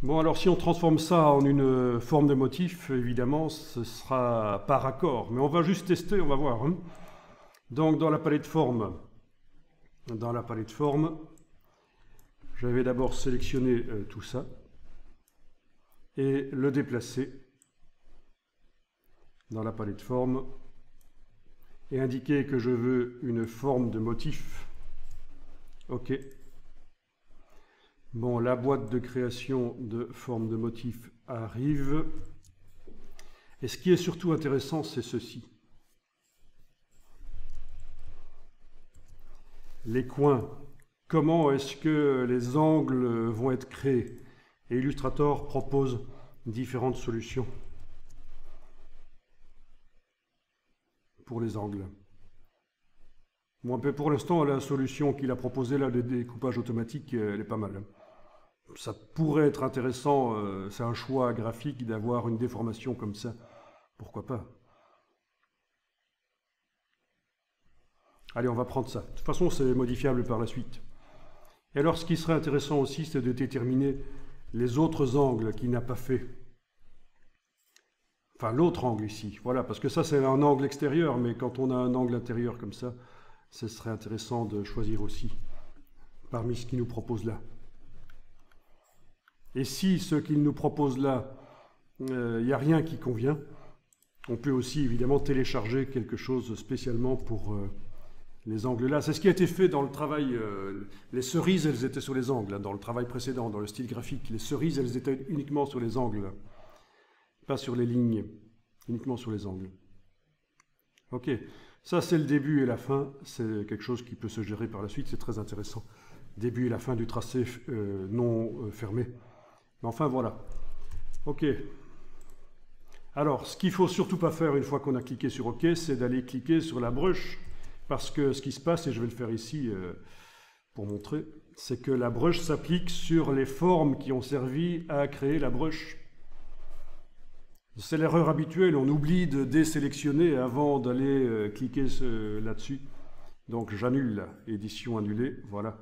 Bon, alors si on transforme ça en une forme de motif, évidemment, ce sera par accord. Mais on va juste tester, on va voir. Hein. Donc dans la palette forme, je vais d'abord sélectionner tout ça et le déplacer dans la palette forme et indiquer que je veux une forme de motif. OK. Bon, la boîte de création de forme de motif arrive. Et ce qui est surtout intéressant, c'est ceci. Les coins. Comment est-ce que les angles vont être créés? Et Illustrator propose différentes solutions pour les angles. Bon, pour l'instant, la solution qu'il a proposée, là, le découpage automatique, elle est pas mal. Ça pourrait être intéressant, c'est un choix graphique d'avoir une déformation comme ça. Pourquoi pas? Allez, on va prendre ça. De toute façon, c'est modifiable par la suite. Et alors, ce qui serait intéressant aussi, c'est de déterminer les autres angles qu'il n'a pas fait. Enfin, l'autre angle ici. Voilà, parce que ça, c'est un angle extérieur, mais quand on a un angle intérieur comme ça, ce serait intéressant de choisir aussi parmi ce qu'il nous propose là. Et si ce qu'il nous propose là, il n'y a rien qui convient, on peut aussi évidemment télécharger quelque chose spécialement pour les angles là. C'est ce qui a été fait dans le travail, les cerises elles étaient sur les angles, hein, dans le travail précédent, dans le style graphique. Les cerises elles étaient uniquement sur les angles, pas sur les lignes, uniquement sur les angles. Ok, ça c'est le début et la fin, c'est quelque chose qui peut se gérer par la suite, c'est très intéressant. Début et la fin du tracé non fermé. Mais enfin voilà. Ok. Alors, ce qu'il ne faut surtout pas faire une fois qu'on a cliqué sur OK, c'est d'aller cliquer sur la brush. Parce que ce qui se passe, et je vais le faire ici pour montrer, c'est que la brush s'applique sur les formes qui ont servi à créer la brush. C'est l'erreur habituelle, on oublie de désélectionner avant d'aller cliquer là-dessus. Donc j'annule, édition annulée, voilà.